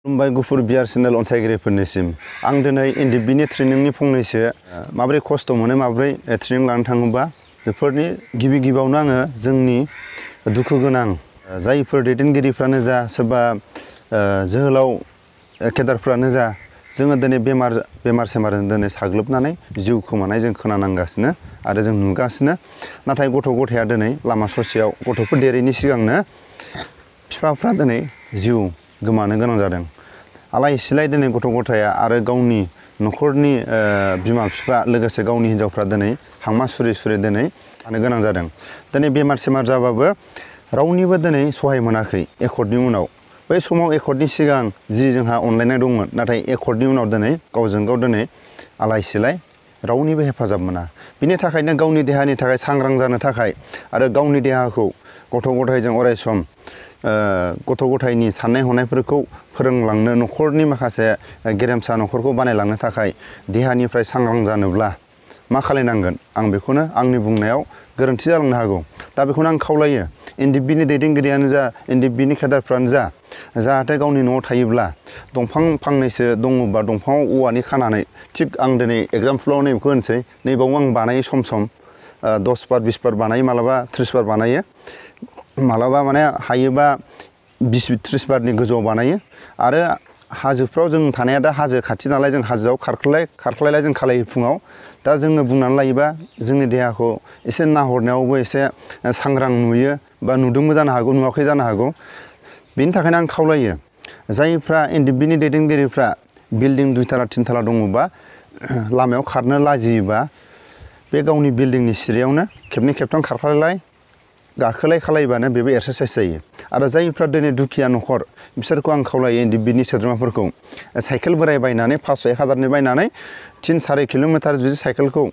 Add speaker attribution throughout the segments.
Speaker 1: खुलुमबाय गुफुर बियार चेनेल अनसायगिरिफोरनिसिम आं दिनै एनडिबिनि ट्रेनिंनि फंनैसो माबोरै खस्थ' मोनो माबोरै ट्रेनिं लानो थाङोबा बेफोरनि गिबियावनो आङो जोंनि दुखु गोनां जायफोर दैदेनगिरिफ्रानो जा सोरबा जोहोलाव केदारफ्रानो जा जोङो दिनै बेमार सेमारजों दिनै साग्लोबनानै जिउ खोमानाय जों खोनानांगासिनो आरो जों नुगासिनो नाथाय गथ' गथाया दिनै लामा ससेयाव गथ'फोर देरैनि सिगांनो बिफाफ्रा दिनै जिउ गोमानो गोनां जादों आलाय सिलाय दिनै गथ' गथाया आरो गावनि न'खरनि बिमा बिफा लोगोसे गावनि हिन्जावफ्रा दिनै हांमा सुरै सुरै दिनै थानो गोनां जादों दिनै बेमार सेमार जाबाबो रावनिबो दिनै सहाय मोनाखै एकर्डनि उनाव बै समाव एकर्डनि सिगां जि जोंहा अनलायनाय दंमोन नाथाय एकर्डनि उनाव दिनै गावजों गाव दिनै आलाय सिलाय रावनिबो हेफाजाब मोना बिनि थाखायनो गावनि देहानि थाखाय सांग्रां जानो थाखाय आरो गावनि देहाखौ गथ' गथायजों अरायसम गथ' गथायनि साननाय हनायफोरखौ फोरोंलांनो न'खरनि माखासे गेरेमसा न'खरखौ बानायलांनो थाखाय देहानिफ्राय सांग्रां जानोब्ला मा खालायनांगोन आं बेखौनो आंनि बुंनायाव गोरोन्थि जालांनो हागौ दा बेखौनो आं खावलायो एनडिबिनि दैदेनगिरियानो जा एनडिबिनि केदारफ्रानो जा जाहाथे गावनि न'आव थायोब्ला दंफां फांनैसो दङबा दंफाङाव औवानि खानानै थिग आं दिनै एग्जामपोलाव नैबेखौ होनसै नैबाव आं बानायो सम 10 बार 20 बार बानायो मालाबा 30 बार बानायो मालाबा माने हायोबा 20-30 बारनि गोजौआव बानायो आरो हाजोफ्राव जों थानाया दा हाजो खाथि नालाय जों हाजोआव खारख्लायलाय जों खालायो फुङाव दा जोङो बुंनानै लायोबा जोंनि देहाखौ एसे नाहरनायावबो एसे सांग्रां नुयो बा नुदोंबो जानो हागौ नुवाखै जानो हागौ बेनि थाखायनो आं खावलायो जायफ्रा एनडिबिनि दैदेनगिरिफ्रा बिल्डिं 2 ताला 3 ताला दङबा लामायाव खारनो लाजियोबा बे गावनि बिल्डिंनि सिरियावनो खेबनै खेबथाम खारख्लायलाय गाखोलाय खालायबानो बेबो एक्सारसाइज जायो आरो जायफ्रा दिनै दुखिया न'खर बिसोरखौ आं खावलायो एनडिबिनि सोद्रोमाफोरखौ साइकेल बोराय बायनानै 500-1000नि बायनानै 3-4 किल'मिटार जुदि साइकेलखौ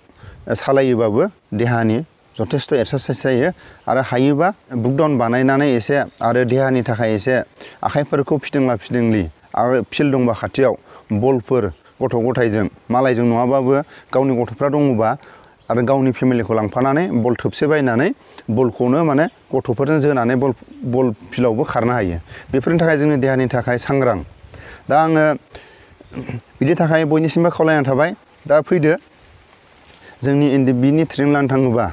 Speaker 1: सालायोबाबो देहानि जथेस्थ' एक्सारसाइज जायो आरो हायोबा बुकडाउन बानायनानै एसे आरो देहानि थाखाय एसे आखाइफोरखौ फिदिंला फिदिंलि आरो फिल्ड दंबा खाथियाव बलफोर गथ' गथायजों मालायजों नङाबाबो गावनि गथ'फ्रा दङबा आरो गावनि फेमिलिखौ लांफानानै बल थोबसे बायनानै बलखौनो माने गथ'फोरजों जोनानै बल फिल्डआवबो खारनो हायो बेफोरनि थाखाय जोंनि देहानि थाखाय सांग्रां दा आङो बिनि थाखाय बयनिसिमबो खावलायनाय थाबाय दा फैदो जोंनि एनडिबिनि ट्रेनिं लानो थाङोबा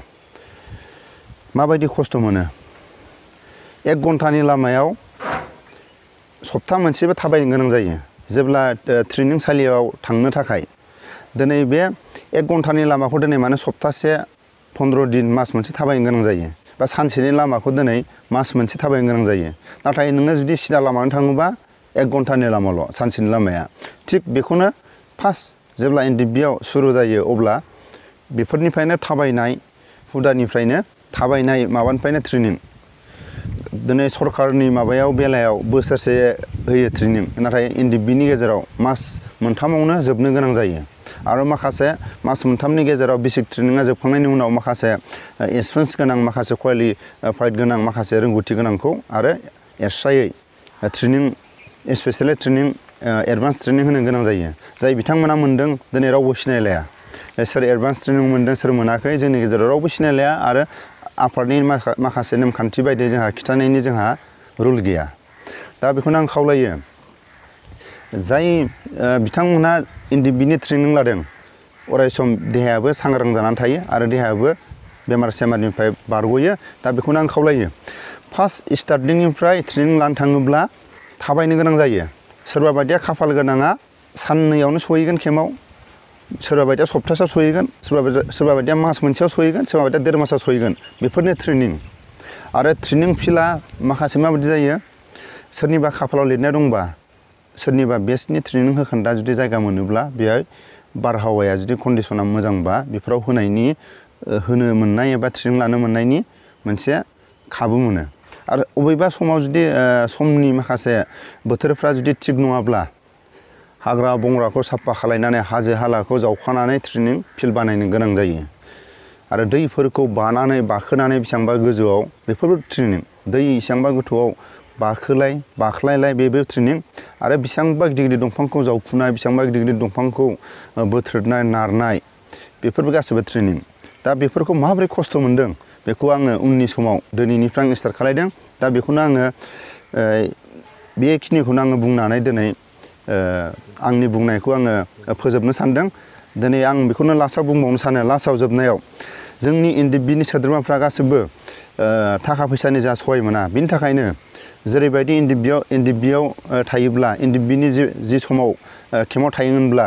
Speaker 1: माबायदि खस्थ' मोनो 1 घन्टानि लामायाव सप्ता मोनसेबो थाबायनो गोनां जायो जेब्ला ट्रेनिं सालियाव थांनो थाखाय दिनै बे 1 घन्टानि लामाखौ दिनै माने सप्तासे 15 दिन मास मोनसे थाबायनो गोनां जायो बा सानसेनि लामाखौ दिनै मास मोनसे थाबायनो गोनां जायो नाथाय नोङो जुदि सिदा लामाजों थाङोबा 1 घन्टानि लामाल' सानसेनि लामाया थिग बेखौनो फार्स्ट जेब्ला एनडिबियाव सुरु जायो अब्ला बेफोरनिफ्रायनो थाबायनाय हुदानिफ्रायनो थाबायनाय माबानिफ्रायनो ट्रेनिं दिनै सरकारनि बेलायाव बोसोरसे होयो ट्रेनिं नाथाय एनडिबिनि गेजेराव मास मोनथामावनो जोबनो गोनां जायो आरो माखासे मास मोनथामनि गेजेराव बेसिक ट्रेनिंआ जोबखांनायनि उनाव माखासे एक्सपिरियेन्स गोनां माखासे क्वालिफाइड गोनां माखासे रोंगौथि गोनांखौ आरो एक्सट्रायै training specially training advance training होनो गोनां जायो जाय बिथांमोना मोनदों दिनै रावबो सिनायलाया सोर एडभान्स ट्रेनिं मोनदों सोर मोनाखै जोंनि गेजेराव रावबो सिनायलाया आरो आफादनि माखासे नेमखान्थि बायदियै जोंहा खिथानायनि जोंहा रुल गैया दा बेखौनो आं खावलायो जाय बिथांमोनहा एनडिबिनि ट्रेनिं लादों अरायसम देहायाबो सांग्रां जानानै थायो आरो देहायाबो बेमार सेमारनिफ्राय बारग'यो दा बेखौनो आं खावलायो फार्स्ट स्टार्टिंनिफ्राय ट्रेनिं लानो थाङोब्ला थाबायनो गोनां जायो सोरबा बायदिया खाफाल गोनाङा साननैयावनो सहैगोन केम्पआव सोरबा बायदिया सप्तासेयाव सहैगोन सोरबा बायदिया मास मोनसेयाव सहैगोन सोरबा बायदिया 1.5 मासाव सहैगोन बेफोरनो ट्रेनिं आरो ट्रेनिं फिल्डआ माखासे माबायदि जायो सोरनिबा खाफालाव लिरनाय दंबा सोरनिबा बेस्टनि ट्रेनिं होखान्दा जुदि जायगा मोनोब्ला बेहाय बारहावाया जुदि कन्डिसना मोजांबा बेफोराव होनो मोननाय एबा ट्रेनिं लानो मोननायनि मोनसे खाबु मोनो आरो अबेबा समाव जुदि समनि माखासे बोथोरफ्रा जुदि थिग नङाब्ला हाग्रा बंग्राखौ साफा खालायनानै हाजो हालाखौ जावखानानै ट्रेनिं फिल्ड बानायनो गोनां जायो आरो दैफोरखौ बाखोनानै बेसेबांबा गोजौआव बेफोरबो ट्रेनिं दै बेसेबांबा गोथौआव बाख्लायलाय बेबो ट्रेनिं आरो बेसेबांबा गिदिर गिदिर दंफांखौ जावखुनाय बेसेबांबा गिदिर गिदिर दंफांखौ बोथ्रोदनाय नारनाय बेफोरबो गासैबो ट्रेनिं दा बेफोरखौ माबोरै खस्थ' मोनदों बेखौ आङो उननि समाव दिनैनिफ्राय आं स्टार्ट खालायदों दा बेखौनो आङो बेखिनिखौनो आङो बुंनानै दिनै आंनि बुंनायखौ आङो फोजोबनो सानदों। दिनै आं बेखौनो लास्टआव बुंबावनो सानो, लास्टआव जोबनायाव जोंनि एनडिएफबिनि सोद्रोमाफ्रा गासैबो थाखा फैसानि जा सहाय मोना। बिनि थाखायनो जेरैबायदि एनडिएफबियाव थायोब्ला एनडिएफबिनि जि समाव केम्पआव थायोमोनब्ला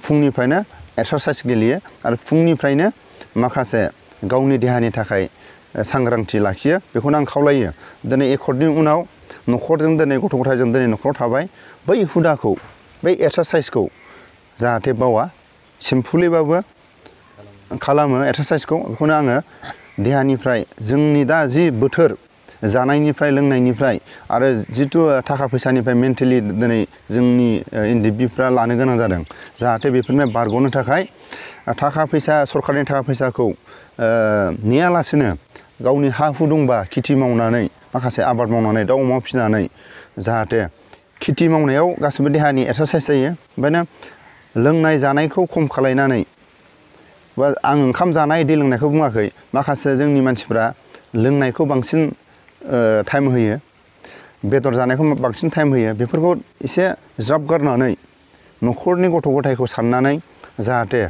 Speaker 1: फुंनिफ्रायनो एक्सारसाइस गेलेयो आरो फुंनिफ्रायनो माखासे गावनि देहानि थाखाय सांग्रांथि लाखियो। बेखौनो आं खावलायो। दिनै एकर्डनि उनाव न'खरजों दिनै गथ' गथायजों दिनै न'खराव थाबाय, बै हुदाखौ बै एक्सारसाइसखौ जाहाथे बावा, सिम्पलैबाबो खालामो एक्सारसाइसखौ। बेखौनो आङो देहानिफ्राय जोंनि दा जि बोथोर जानायनिफ्राय लोंनायनिफ्राय आरो जिथु थाखा फैसानिफ्राय मेन्टेलि दिनै जोंनि एनडिएफबिफ्रा लानो गोनां जादों, जाहाथे बेफोरनिफ्राय बारग'नो थाखाय थाखा फैसा सरकारनि थाखा फैसाखौ नेयालासेनो गावनि हा हु दंबा खेथि मावनानै माखासे आबाद मावनानै दाउ अमा फिसिनानै जाहाथे खेथि मावनायाव गासिबो देहानि एक्सारसाइस जायो। ओंखायनो लोंनाय जानायखौ खम खालायनानै बा आं ओंखाम जानाय दै लोंनायखौ बुङाखै, माखासे जोंनि मानसिफ्रा लोंनायखौ बांसिन टाइम होयो, बेदर जानायखौ बांसिन टाइम होयो। बेफोरखौ एसे ज्राब गारनानै न'खरनि गथ' गथायखौ साननानै जाहाथे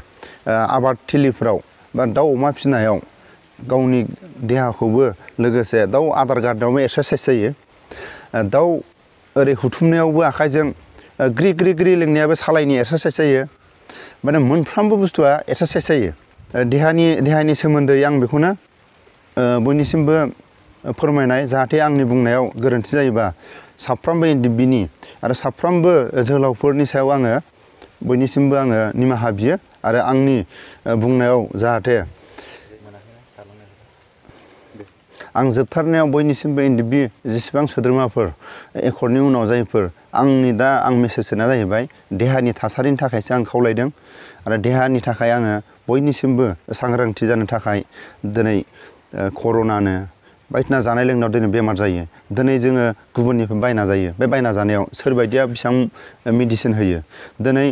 Speaker 1: आबाद थिलिफ्राव बा दाउ अमा फिसिनायाव गावनि देहाखौबो लोगोसे दाउ आदार गारनायावबो एक्सारसाइस जायो। दाउ ओरै हुथुमनायावबो आखाइजों ग्रि ग्रि ग्रि लोंनायाबो सालायनि एक्सारसाइस जायो। माने मोनफ्रोमबो बुस्थुआ एक्सारसाइस जायो। देहानि सोमोन्दै आं बेखौनो बयनिसिमबो फोरमायनाय, जाहाथे आंनि बुंनायाव गोरोन्थि जायोबा साफ्रोमबो एनडिएफबिनि आरो साफ्रोमबो जोहोलावफोरनि सायाव आङो बयनिसिमबो आङो निमाहा बियो आरो आंनि बुंनायाव जाहाथे आं जोबथारनायाव बयनिसिमबो एनडिएफबि जेसेबां सोद्रोमाफोर एकर्डनि उनाव जायफोर आं मेसेज होना जाहैबाय, देहानि थासारिनि थाखायसो आं खावलायदों आरो देहानि थाखाय आङो बयनिसिमबो सांग्रांथि जानो थाखाय दिनै कर'नानो बायदिसिना जानाय लोंनायाव दिनै बेमार जायो। दिनै जोङो गुबुननिफ्राय बायना जायो। बे बायना जानायाव सोरबायदिया बेसेबां मेडिसिन होयो। दिनै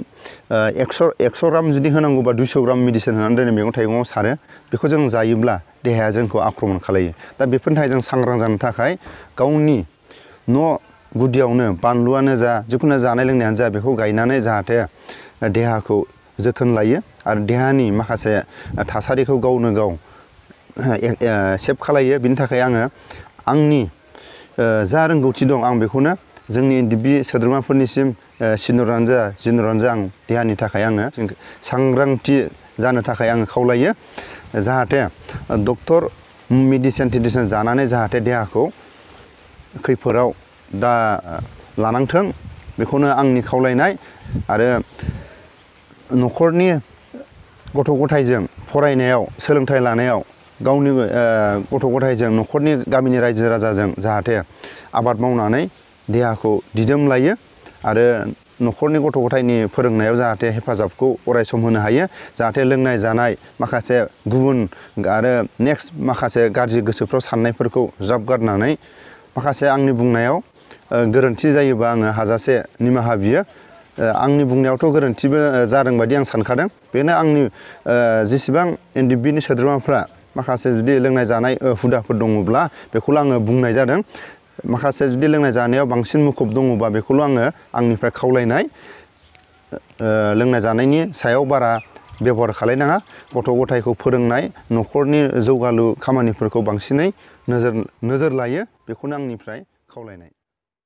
Speaker 1: 100 ग्राम जुदि होनांगौबा 200 ग्राम मेडिसिन होनानै दिनै मैगं थाइगङाव सारो। बेखौ जों जायोब्ला देहाया जोंखौ आक्रमन खालायो। दा बेफोरनि थाखाय जों सांग्रां जानो थाखाय गावनि न' गुदियावनो बानलुआनो जा जिखुनु जानाय लोंनायानो जा बेखौ गायनानै जाहाथे देहाखौ जोथोन लायो आरो देहानि माखासे थासारिखौ गावनो गाव सेभ खालायो। बिनि थाखाय आङो आंनि जा रोंगौथि दं आं बेखौनो जोंनि एनडिएफबि सोद्रोमाफोरनिसिम सिनियरानो जा जुनियरानो जा आं देहानि थाखाय आङो सांग्रांथि जानो थाखाय आङो खावलायो। जाहाथे डक्टर मेडिसिन टिडिसिन जानानै जाहाथे देहाखौ खैफोदाव दा लानांथों, बेखौनो आंनि खावलायनाय। आरो न'खरनि गथ' गथायजों फरायनायाव सोलोंथाइ लानायाव गावनि गथ' गथायजों न'खरनि गामिनि रायजो राजाजों जाहाथे आबाद मावनानै देहाखौ दिदोम लायो आरो न'खरनि गथ' गथायनि फोरोंनायाव जाहाथे हेफाजाबखौ अराय सम होनो हायो। जाहाथे लोंनाय जानाय माखासे गुबुन आरो नेक्स्ट माखासे गाज्रि गोसोफ्राव साननायफोरखौ ज्राब गारनानै माखासे आंनि बुंनायाव गोरोन्थि जायोबा आङो हाजासे निमाहा बियो। आंनि बुंनायावथ' गोरोन्थिबो जादों बायदि आं सानखादों। बेनो आंनि जेसेबां एनडिएफबिनि सोद्रोमाफ्रा माखासे जुदि लोंनाय जानाय हुदाफोर दङब्ला बेखौल' आङो बुंनाय जादों। माखासे जुदि लोंनाय जानायाव बांसिन मुखुब दङबा बेखौल' आङो आंनिफ्राय खावलायनाय। लोंनाय जानायनि सायाव बारा बेबहार खालायनाङा। गथ' गथायखौ फोरोंनाय न'खरनि जौगालु खामानिफोरखौ बांसिनै नोजोर लायो, बेखौनो आंनिफ्राय खावलायनाय।